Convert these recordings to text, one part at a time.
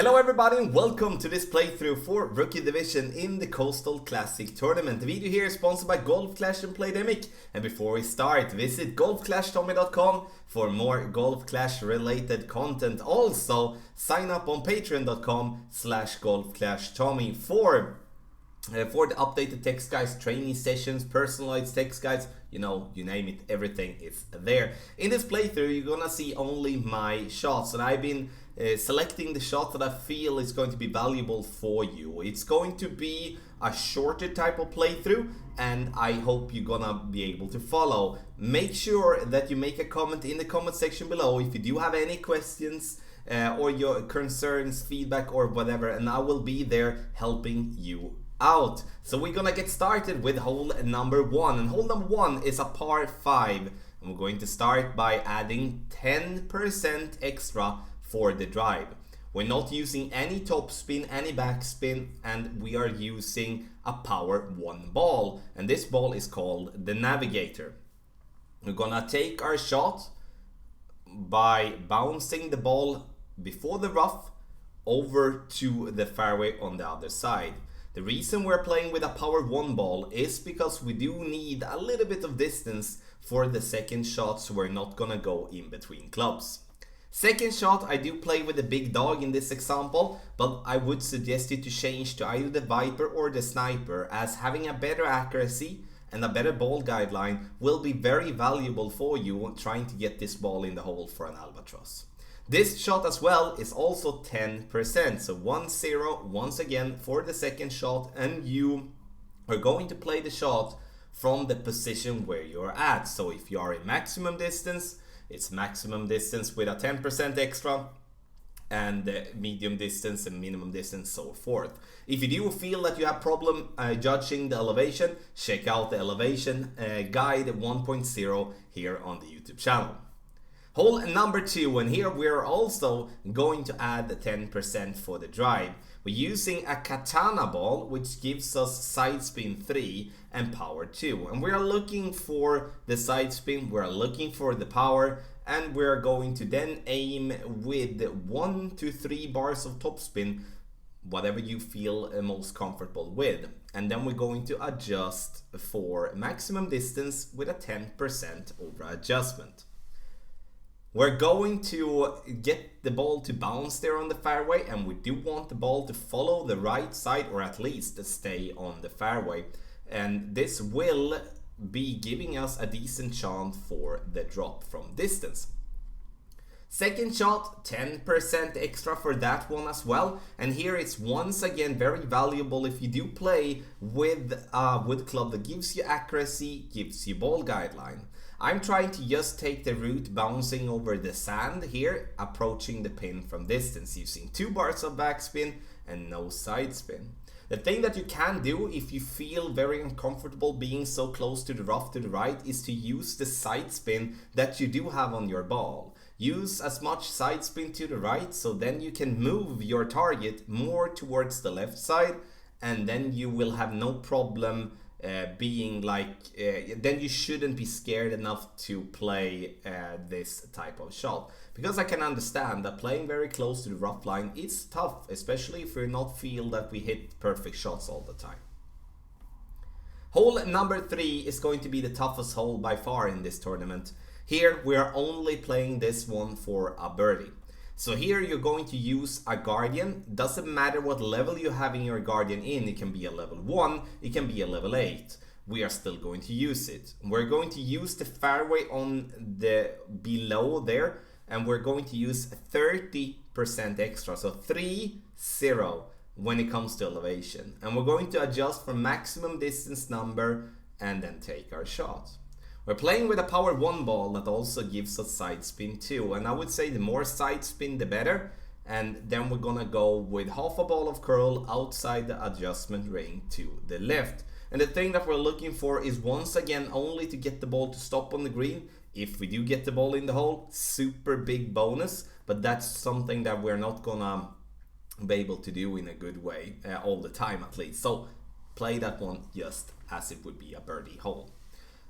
Hello everybody and welcome to this playthrough for Rookie Division in the Coastal Classic Tournament. The video here is sponsored by Golf Clash and Playdemic. And before we start, visit golfclashtommy.com for more Golf Clash related content. Also, sign up on patreon.com/golfclashtommy for the updated text guides, training sessions, personalized text guides, you name it, everything is there. In this playthrough, you're gonna see only my shots, and I've been selecting the shot that I feel is going to be valuable for you. It's going to be a shorter type of playthrough, and I hope you're gonna be able to follow. Make sure that you make a comment in the comment section below if you do have any questions or your concerns, feedback or whatever, and I will be there helping you out. So we're gonna get started with hole number one, and hole number one is a par 5, and we're going to start by adding 10% extra for the drive. We're not using any topspin, any backspin, and we are using a power 1 ball, and this ball is called the Navigator. We're gonna take our shot by bouncing the ball before the rough over to the fairway on the other side. The reason we're playing with a power 1 ball is because we do need a little bit of distance for the second shot, so we're not gonna go in between clubs. Second shot, I do play with the big dog in this example, but I would suggest you to change to either the Viper or the Sniper, as having a better accuracy and a better ball guideline will be very valuable for you trying to get this ball in the hole for an albatross. This shot as well is also 10%, so 1-0 once again for the second shot, and you are going to play the shot from the position where you're at. So if you are in maximum distance, it's maximum distance with a 10% extra, and medium distance and minimum distance, so forth. If you do feel that you have problem judging the elevation, check out the elevation guide 1.0 here on the YouTube channel. Hole number 2, and here we're also going to add 10% for the drive. We're using a Katana ball, which gives us side spin 3 and power 2. And we're looking for the side spin, we're looking for the power, and we're going to then aim with 1 to 3 bars of topspin, whatever you feel most comfortable with. And then we're going to adjust for maximum distance with a 10% over adjustment. We're going to get the ball to bounce there on the fairway, and we do want the ball to follow the right side, or at least stay on the fairway. And this will be giving us a decent chance for the drop from distance. Second shot, 10% extra for that one as well. And here it's once again very valuable if you do play with a wood club that gives you accuracy, gives you ball guideline. I'm trying to just take the route bouncing over the sand here, approaching the pin from distance, using 2 bars of backspin and no side spin. The thing that you can do if you feel very uncomfortable being so close to the rough to the right is to use the side spin that you do have on your ball. Use as much side spin to the right, so then you can move your target more towards the left side, and then you will have no problem being like, then you shouldn't be scared enough to play this type of shot. Because I can understand that playing very close to the rough line is tough, especially if we not feel that we hit perfect shots all the time. Hole number 3 is going to be the toughest hole by far in this tournament. Here we are only playing this one for a birdie. So here you're going to use a Guardian. Doesn't matter what level you're having your Guardian in. It can be a level 1, it can be a level 8. We are still going to use it. We're going to use the fairway on the below there, and we're going to use 30% extra. So 3-0 when it comes to elevation. And we're going to adjust for maximum distance number and then take our shot. We're playing with a power 1 ball that also gives us side spin 2, and I would say the more side spin the better. And then we're gonna go with half a ball of curl outside the adjustment ring to the left. And the thing that we're looking for is once again only to get the ball to stop on the green. If we do get the ball in the hole, super big bonus, but that's something that we're not gonna be able to do in a good way all the time at least. So play that one just as it would be a birdie hole.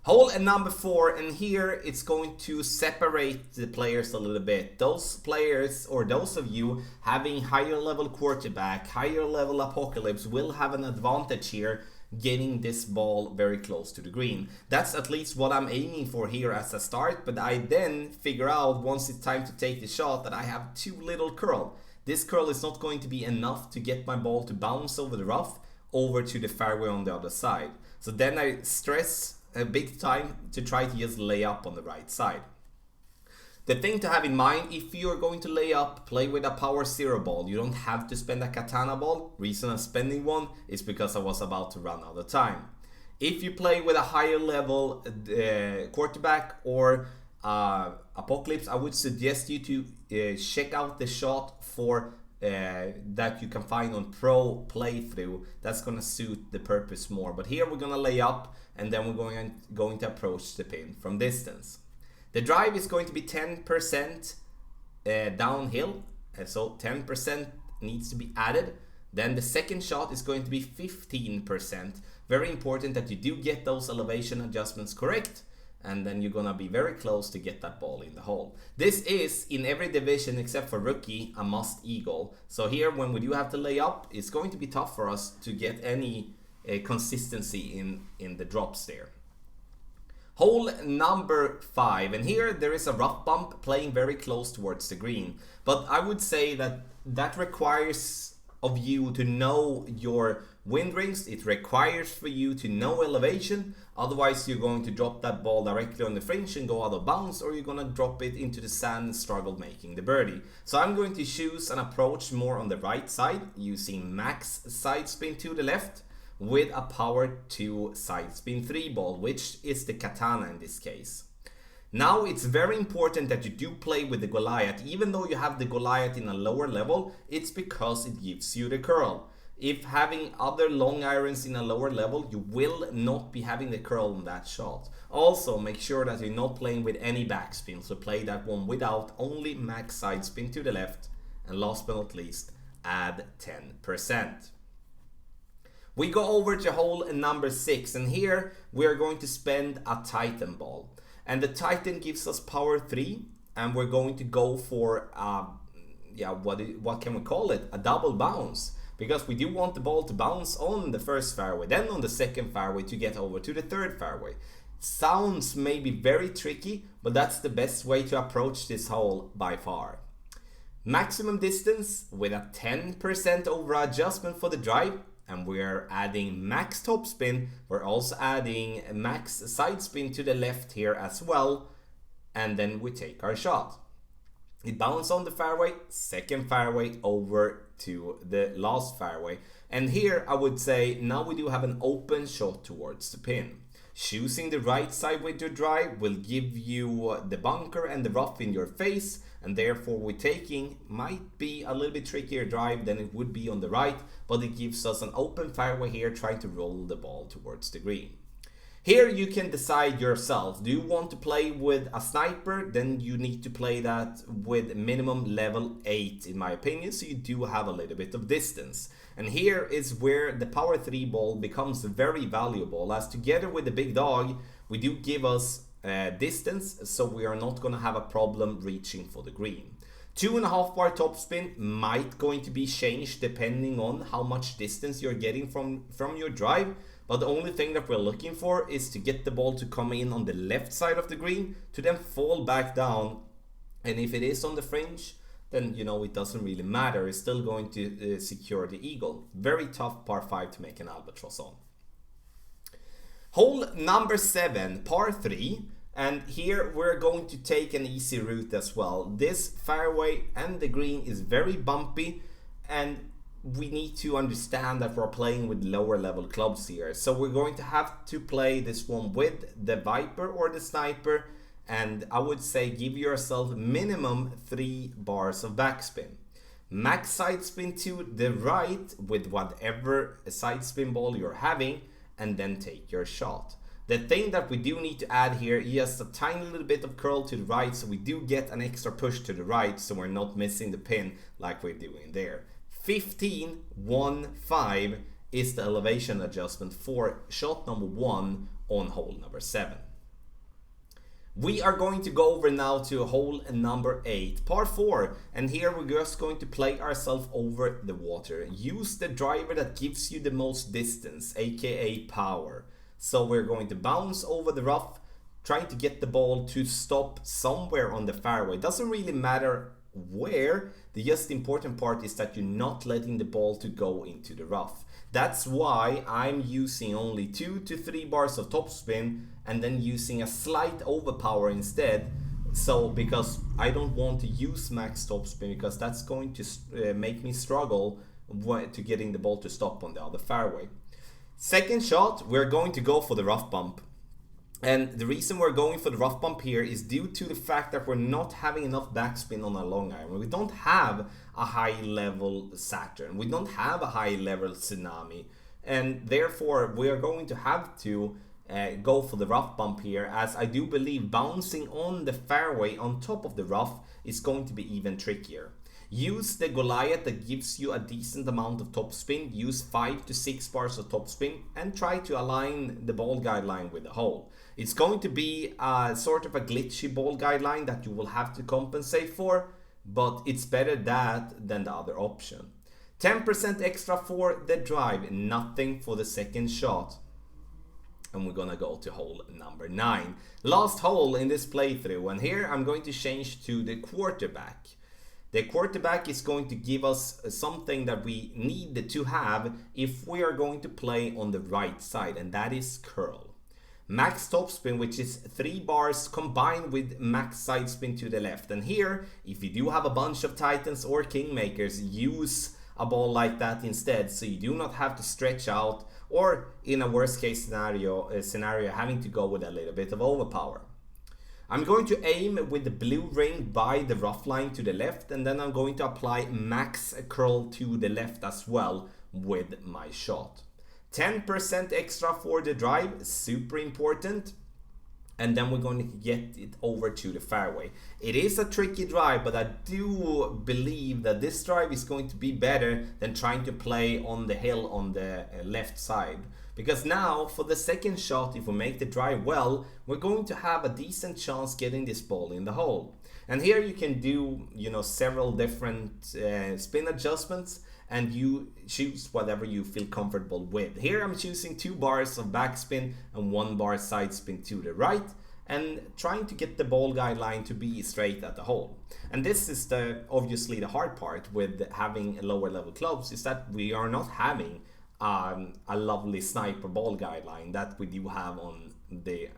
Hole number 4, and here it's going to separate the players a little bit. Those players, or those of you having higher level quarterback, higher level apocalypse, will have an advantage here getting this ball very close to the green. That's at least what I'm aiming for here as a start, but I then figure out once it's time to take the shot that I have too little curl. This curl is not going to be enough to get my ball to bounce over the rough over to the fairway on the other side. So then I stress a big time to try to just lay up on the right side. The thing to have in mind, if you're going to lay up, play with a power 0 ball. You don't have to spend a katana ball. Reason I'm spending one is because I was about to run out of time. If you play with a higher level quarterback or apocalypse, I would suggest you to check out the shot for that you can find on pro playthrough. That's gonna suit the purpose more. But here we're gonna lay up, and then we're going to approach the pin from distance. The drive is going to be 10% downhill, so 10% needs to be added. Then the second shot is going to be 15%. Very important that you do get those elevation adjustments correct, and then you're gonna be very close to get that ball in the hole. This is, in every division except for rookie, a must eagle. So here, when we do have to lay up, it's going to be tough for us to get any consistency in the drops there. Hole number 5, and here there is a rough bump playing very close towards the green. But I would say that requires of you to know your wind rings. It requires for you to know elevation. Otherwise you're going to drop that ball directly on the fringe and go out of bounds, or you're going to drop it into the sand and struggle making the birdie. So I'm going to choose an approach more on the right side using max side spin to the left with a power 2 side spin 3 ball, which is the katana in this case. Now it's very important that you do play with the Goliath. Even though you have the Goliath in a lower level, it's because it gives you the curl. If having other long irons in a lower level, you will not be having the curl on that shot. Also, make sure that you're not playing with any backspin, so play that one without, only max side spin to the left. And last but not least, add 10%. We go over to hole number 6, and here we are going to spend a Titan ball. And the Titan gives us power 3, and we're going to go for, what can we call it? A double bounce. Because we do want the ball to bounce on the first fairway, then on the second fairway to get over to the third fairway. Sounds maybe very tricky, but that's the best way to approach this hole by far. Maximum distance with a 10% over adjustment for the drive, and we're adding max topspin. We're also adding max side spin to the left here as well, and then we take our shot. It bounces on the fairway, second fairway over to the last fairway. And here I would say now we do have an open shot towards the pin. Choosing the right side with your drive will give you the bunker and the rough in your face, and therefore we're taking might be a little bit trickier drive than it would be on the right, but it gives us an open fairway here trying to roll the ball towards the green. Here you can decide yourself. Do you want to play with a sniper? Then you need to play that with minimum level 8 in my opinion, so you do have a little bit of distance. And here is where the power 3 ball becomes very valuable, as together with the big dog we do give us distance, so we are not going to have a problem reaching for the green. 2.5 bar topspin might going to be changed depending on how much distance you're getting from your drive. But the only thing that we're looking for is to get the ball to come in on the left side of the green, to then fall back down. And if it is on the fringe, then it doesn't really matter. It's still going to secure the eagle. Very tough par 5 to make an albatross on. Hole number 7, par 3. And here we're going to take an easy route as well. This fairway and the green is very bumpy, and we need to understand that we're playing with lower level clubs here. So we're going to have to play this one with the Viper or the Sniper, and I would say give yourself minimum 3 bars of backspin. Max side spin to the right with whatever side spin ball you're having, and then take your shot. The thing that we do need to add here is just a tiny little bit of curl to the right, so we do get an extra push to the right, so we're not missing the pin like we're doing there. 15.15 is the elevation adjustment for shot number 1 on hole number 7. We are going to go over now to hole number 8, par 4, and here we're just going to play ourselves over the water. Use the driver that gives you the most distance, aka power. So we're going to bounce over the rough, trying to get the ball to stop somewhere on the fairway. Doesn't really matter where, the just important part is that you're not letting the ball to go into the rough. That's why I'm using only 2 to 3 bars of topspin and then using a slight overpower instead. So because I don't want to use max topspin, because that's going to make me struggle to getting the ball to stop on the other fairway. Second shot, we're going to go for the rough bump. And the reason we're going for the rough bump here is due to the fact that we're not having enough backspin on our long iron. We don't have a high level Saturn. We don't have a high level Tsunami. And therefore we are going to have to go for the rough bump here, as I do believe bouncing on the fairway on top of the rough is going to be even trickier. Use the Goliath that gives you a decent amount of topspin. Use 5 to 6 bars of topspin and try to align the ball guideline with the hole. It's going to be sort of a glitchy ball guideline that you will have to compensate for, but it's better that than the other option. 10% extra for the drive, nothing for the second shot. And we're gonna go to hole number 9. Last hole in this playthrough, and here I'm going to change to the quarterback. The quarterback is going to give us something that we need to have if we are going to play on the right side, and that is curl. Max topspin, which is 3 bars combined with max side spin to the left. And here, if you do have a bunch of Titans or Kingmakers, use a ball like that instead, so you do not have to stretch out, or in a worst case scenario having to go with a little bit of overpower. I'm going to aim with the blue ring by the rough line to the left, and then I'm going to apply max curl to the left as well with my shot. 10% extra for the drive, super important. And then we're going to get it over to the fairway. It is a tricky drive, but I do believe that this drive is going to be better than trying to play on the hill on the left side. Because now, for the second shot, if we make the drive well, we're going to have a decent chance getting this ball in the hole. And here you can do, several different spin adjustments, and you choose whatever you feel comfortable with. Here I'm choosing 2 bars of backspin and 1 bar side spin to the right, and trying to get the ball guideline to be straight at the hole. And this is obviously the hard part with having lower level clubs, is that we are not having a lovely sniper ball guideline that we do have on the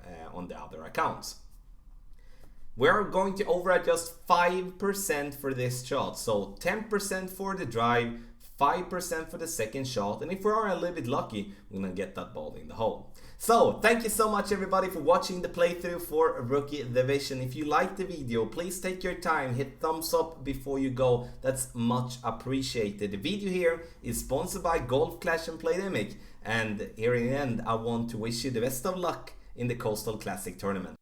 other accounts. We're going to over adjust 5% for this shot, so 10% for the drive, 5% for the second shot, and if we are a little bit lucky, we're gonna get that ball in the hole. So thank you so much everybody for watching the playthrough for Rookie Division. If you liked the video, please take your time, hit thumbs up before you go. That's much appreciated. The video here is sponsored by Golf Clash and Playdemic, and here in the end I want to wish you the best of luck in the Coastal Classic Tournament.